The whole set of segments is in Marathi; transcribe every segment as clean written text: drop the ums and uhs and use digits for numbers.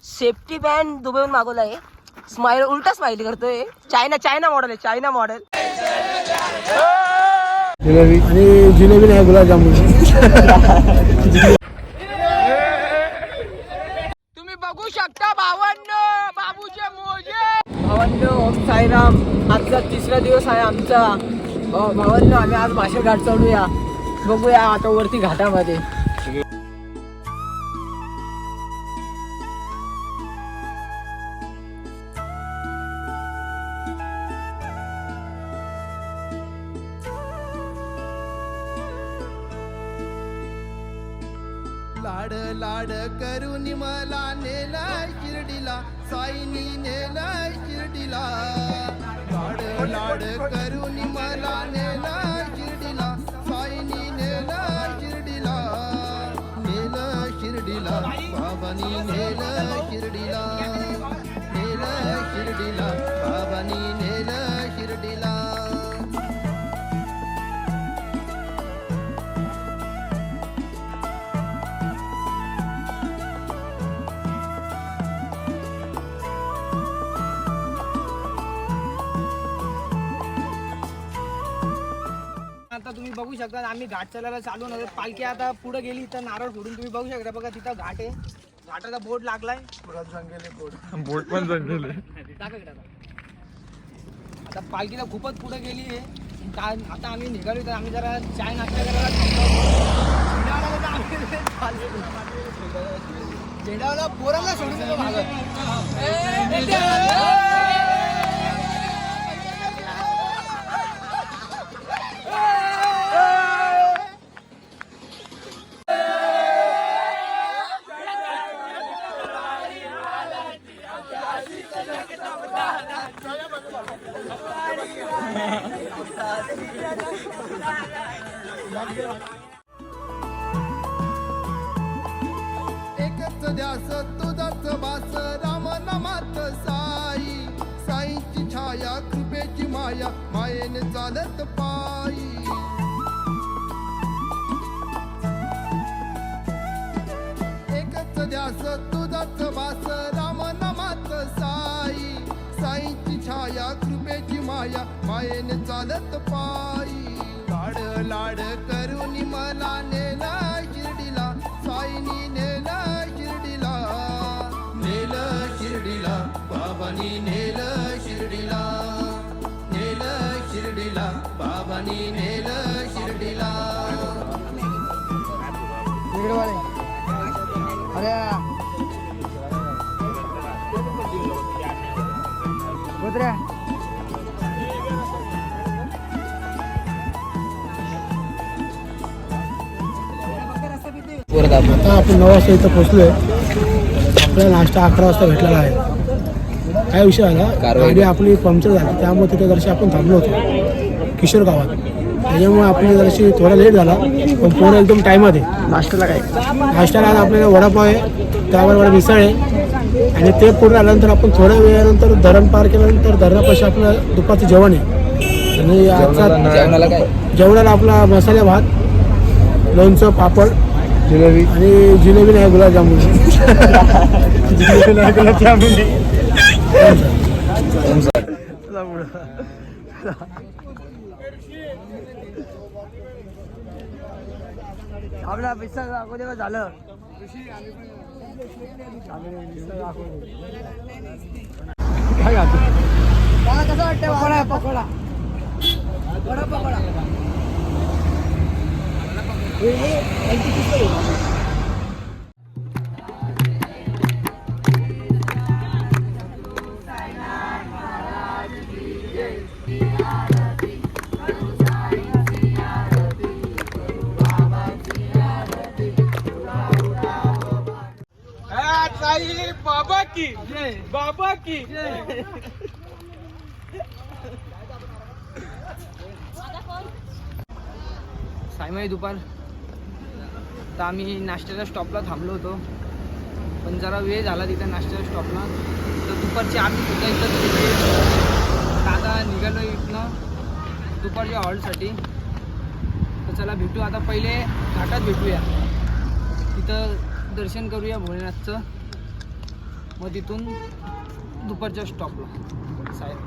सेफ्टी बँड दुबईहून मागवला आहे. स्माइल उलटा स्माइल करतोय. चायना मॉडेल आहे. China model. जिलेबी आणि जिलेबी नाही गुलाबजामुन. तुम्ही बघू शकता भावांनो, बाबूचे मोजे. भावांनो, ओम साईराम. आजचा तिसरा दिवस आहे आमचा. भावांनो, आम्ही आज माशे घाट चढूया. बघूया आता वरती घाटामध्ये. लाड लाड करून मला नेला शिर्डीला, साईनी नेला शिर्डीला. लाड लाड करून मला नेला शिर्डीला, साईनी नेला शिर्डीला. नेलं शिर्डीला बाबानी, नेलं शिर्डीला, नेलं शिर्डीला बाबानी, नेलं शिर्डीला. आता तुम्ही बघू शकता आम्ही घाट चालायला चालू ना. पालखी आता पुढे गेली तर नारळ फोडून तुम्ही बघू शकता. बघा तिथं घाट आहे. घाटाचा बोर्ड लागलाय. बोट पण जंगल आता पालखीला खूपच पुढे गेली आहे. आता आम्ही निघालो तर आम्ही जरा चाय नाश्ता करायला झेंडावाला पोराला सोडून देतो मागं. एकच ध्यास तुझाच वास, राम नामात साई. साईची छाया कृपेची माया, मायेने चालत पायी. एकच ध्यास तुझाच वास, राम नामात साई. साईची छाया कृपेची माया, मायेने चालत पायी. लाड लाड करून मला नेला शिर्डीला, साईनी नेला शिर्डीला. नेलं शिर्डीला बाबानी, नेलं शिर्डीला, नेलं शिर्डीला बाबानी, नेलं शिर्डीला. अरे कुत्र्या आता आपण 9 वाजता इथं पोहोचलोय. आपल्याला नाश्ता 11 वाजता भेटलेला आहे. काय विषय आला, गाडी आपली पंक्चर झाली त्यामुळे तिथे जराशी आपण थांबलो होतो किशोर गावात. त्याच्यामुळे आपली जराशी थोडा लेट झाला, पण पोरं एकदम टायमात आहे. नाश्त्याला नाश्त्याला आज आपल्याला वडापाव आहे, त्याबरोबर मिसळ आहे. आणि ते पूर्ण आल्यानंतर आपण थोड्या वेळानंतर धरण पार केल्यानंतर धरणापाशी आपलं दुपारचं जेवण आहे. आणि आजचा जेवणाला आपला मसाले भात, लोणचं, पापड, जिलेबी आणि जिलेबी नाही गुलाबजामुन. जिलेबी नाही गुलाबजामुन. आपला पिस्ता दाखवू दे झालं. काय खातो? कसं वाटतं? पकोडा पकोडा वडा पकोडा. बाबा की बाबा की. सायमाई दुपार. तर आम्ही नाश्त्याच्या स्टॉपला थांबलो होतो, पण जरा वेळ झाला तिथे नाश्त्याच्या स्टॉपला. तर दुपारची आम्ही सुद्धा इथं आता निघालो इथनं दुपारच्या हॉलसाठी. तर चला भेटू आता. पहिले घाटात भेटूया. तिथं दर्शन करूया भोलेनाथचं, मग तिथून दुपारच्या स्टॉपला साहेब.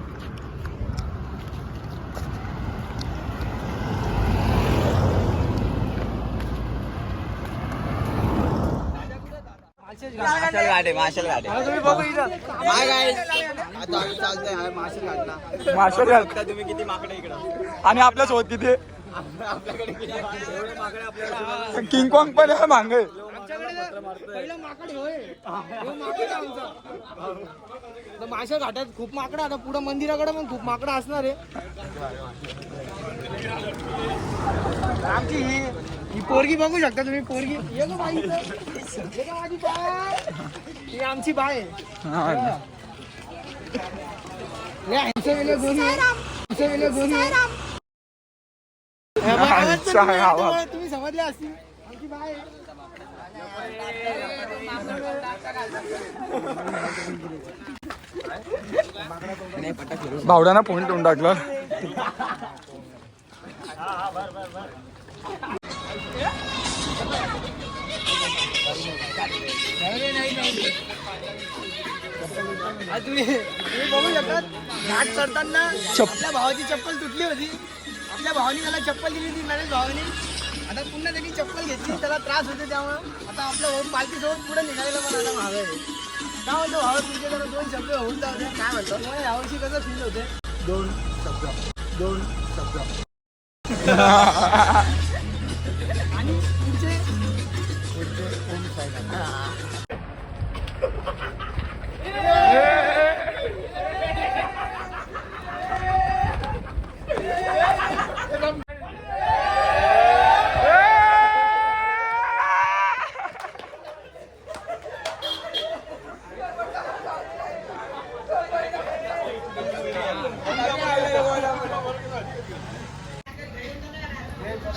तुम्ही बघू इथं तुम्ही किती माकडे इकडं आणि आपल्या सोबत किती किंग कॉंग पण आहे मागे. पहिला माकड होय, माकड आहे आमचा. माशा घाटात खूप माकडं, आता पुढं मंदिराकडे पण खूप माकडं असणार आहे. आमची ही पोरगी बघू शकता तुम्ही, पोरगी ये गं बाई इथं. ये गं माझी बाय, ही आमची बाय आहे. ह्यांचे वेळे गोणी, ह्यांचे वेळे गोणी. तुम्ही समजले असतील, आमची बाय आहे. भावड्यानं फोन ठेवून टाकलं. तुम्ही बघू शकता, घाट चढताना आपल्या भावाची चप्पल तुटली होती. आपल्या भावानी त्याला चप्पल दिली होती, मॅनेज भावानी. आता पुन्हा त्यांनी चप्पल घेतली, त्याला त्रास होते. त्यामुळे आता आपल्या भाऊ पालखीसोबत पुढे निघायला पण आता मागं आहे. काय म्हणतो भावा, तुमचे जरा 2 शब्द होऊन जाऊ द्या. काय म्हणतो मग यावर्षी कसं फील होते? 2 शब्द आणि पुढचे ओम साईराम.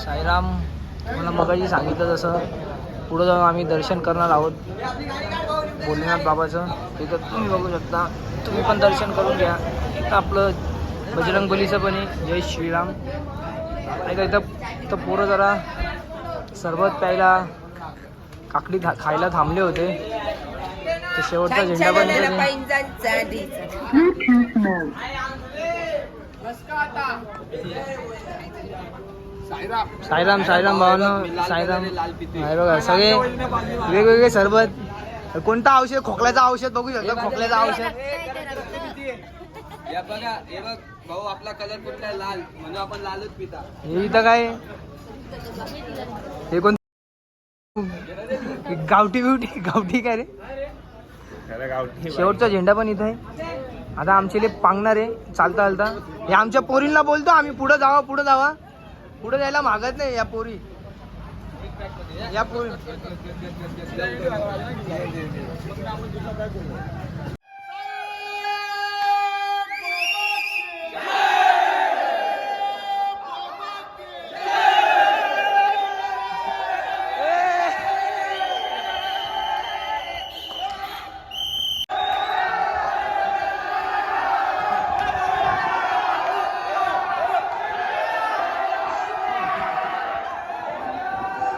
साईराम, मला मगाशी सांगितलं तसं पुढं जाऊन आम्ही दर्शन करणार आहोत भोलेनाथ बाबाचं. तिथं तुम्ही बघू शकता, तुम्ही पण दर्शन करून घ्या. इथं आपलं बजरंगबलीचं पण आहे. जय श्रीराम. ऐका, इथं पोरं जरा सरबत प्यायला, काकडी खायला थांबले होते. ते शेवटचा झेंडा पण साईराम साईराम भावांनो, साईराम. आहे बघा सगळे वेगवेगळे सरबत. कोणतं औषध? खोकल्याचं औषध बघू शकता, खोकल्याचं औषध. बघा हे बघ भाऊ, आपला कलर कुठला आहे? लाल, म्हणून आपण लालच पिता. हे इथं काय हे कोण गावठी बिवटी? गावठी काय रे? शेवटचा झेंडा पण इथं आहे. आता आमचे पांगणार आहे चालता चालता. हे आमच्या पोरींना बोलतो आम्ही, पुढं जावा पुढं जावा. पुढे जायला मागत नाही या पोरी. या पोरी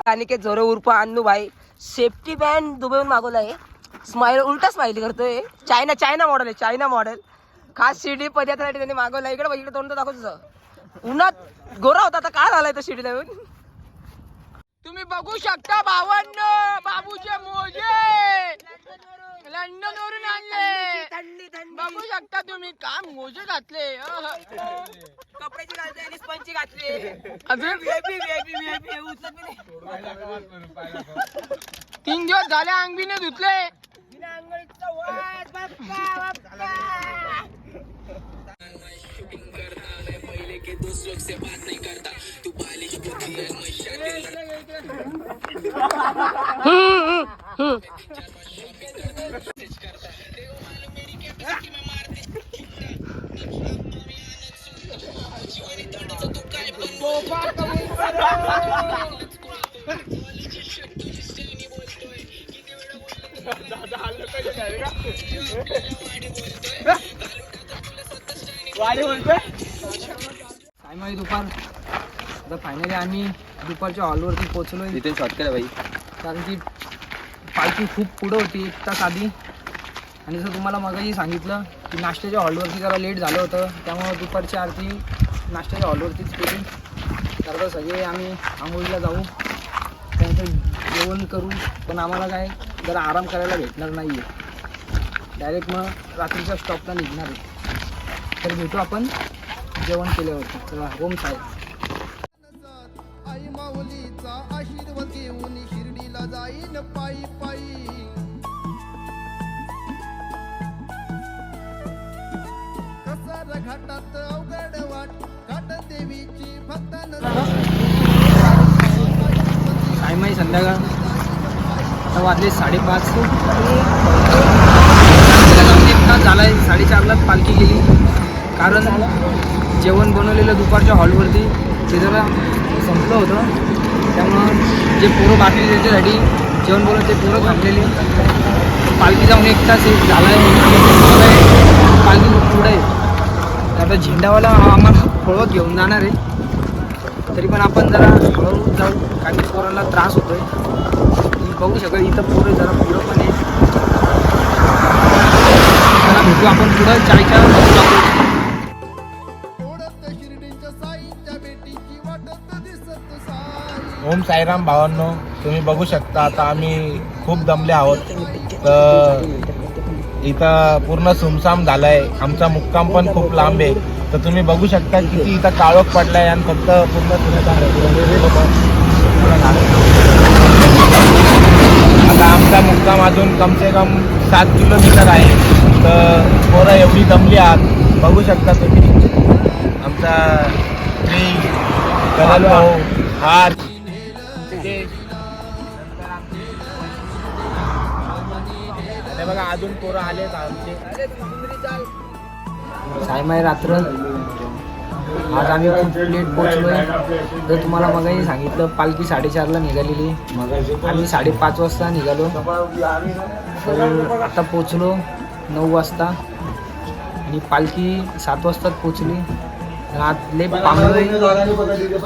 अनिकेत झोरे उर्फ अन्नू भाई सेफ्टी बँड दुबईहून मागवला आहे. स्माइल उलटा स्माइली करतोय. चायना मॉडेल आहे, चायना मॉडेल. खास शिर्डी पदयात्रेसाठी त्यांनी मागवला. इकडे इकडे तोंड दाखवतो. उन्हात गोरा होता, आता काय झालाय तो शिर्डीला येऊन. तुम्ही बघू शकता भावांनो, बाबूचे मोजे लंडन वरून आणले. बघू शकता तुम्ही, काम मोजे घातले, कपड्याची घातले आणि स्पंची घातले. अजून 3 दिवस झाले अंग बी नाही धुतले. काय दुपार. आता फायनली आम्ही दुपारच्या हॉलवरती पोहोचलोय. इथे शॉर्टकट आहे भाई, कारण की पालखी खूप पुढं होती 1 तास आधी. आणि जसं तुम्हाला मगाही सांगितलं की नाश्त्याच्या हॉलवरती जरा लेट झालं होतं, त्यामुळं दुपारची आरती नाश्त्याच्या हॉलवरतीच केली. तर आता सगळे आम्ही आंघोळीला जाऊ, त्यानंतर जेवण करू. पण आम्हाला काय जरा आराम करायला भेटणार नाही आहे, डायरेक्ट मग रात्रीच्या स्टॉपला निघणार आहे. तर भेटू आपण जेवण केल्यावरती. चला, ओम साहेब. आई माऊलीचा आशीर्वाद घेऊन शिर्डीला जाईन पायी पायी. कसार घाटात अवघड वाट घाट देवीची भक्तांना टाईम संध्याकाळ, आता वाजले 5:30. एक तास झाला आहे, 4:30लाच पालखी गेली. कारण जेवण बनवलेलं दुपारच्या हॉलवरती ते जरा संपलं होतं, त्यामुळं जे पोरं बाकी त्याच्यासाठी जेवण बनवलं ते पोरं थांबलेली. पालखी जाऊन 1 तास झाला आहे, पालखी पुढं आहे. आता झेंडावाला आम्हाला पळवत घेऊन जाणार आहे. तरी पण आपण जरा हळूहळू जाऊ, कारण पोरांना त्रास होतोय. बघू शकाल इथं पोरं जरा पुढं पण आहे. जरा भेटू आपण पुढं चायच्या ओढत शिर्डीच्या साईच्या भेटीची वाटत दिसत साई. ओम साईराम भावांनो, तुम्ही बघू शकता आता आम्ही खूप दमले आहोत. तर इथं पूर्ण सुमसाम झालं आहे. आमचा मुक्काम पण खूप लांब आहे. तर तुम्ही बघू शकता किती इथं काळोख पडला आहे आणि फक्त पूर्ण आता आमचा मुक्काम अजून कमसे कम 7 किलोमीटर आहे. तर पोरं एवढी दमली आहात, बघू शकता तुम्ही. आमचा करण भाऊ हार बघा, अजून पोरं आलेत आमचे. सायमाय रात्र. आज आम्ही खूप लेट पोहोचलोय. तर तुम्हाला मगाही सांगितलं पालखी 4:30ला निघालेली, आम्ही 5:30 वाजता निघालो. तर आता पोचलो 9 वाजता आणि पालखी 7 वाजताच पोचली. रात लेप पांगलोय,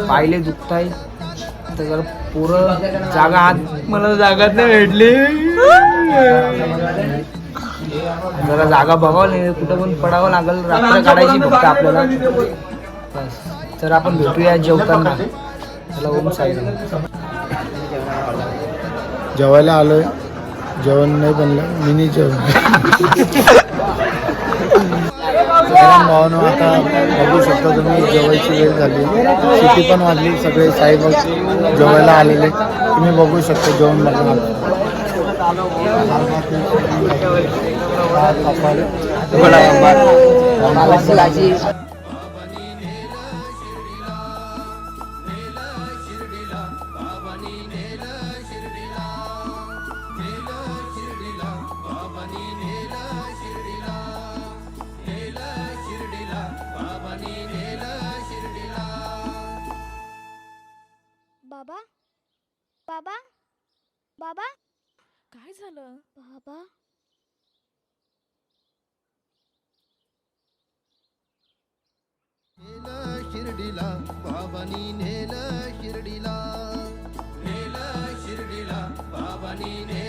पायले दुखताय. तर जर पोरं जागा आत मला जागाच नाही भेटली. जरा जागा बघावं नाही, कुठं पण पडावं लागेल. रात्र काढायची फक्त आपल्याला. बस, तर आपण भेटूया जेवताना. चला, ओम साईराम. जेवायला आलोय, जेवण नाही बनलं, मिनी जेवण. भावानं आता बघू शकता तुम्ही, जेवायची वेळ झाली, सिटी पण वाजली. सगळे साईबाब जेवायला आलेले तुम्ही बघू शकता. जेवण बनवलं बाबा बाबा बाबा काय झालं? बाबा नेलं शिर्डीला बाबांनी नेलं शिर्डीला, नेलं शिर्डीला बाबांनी नेलं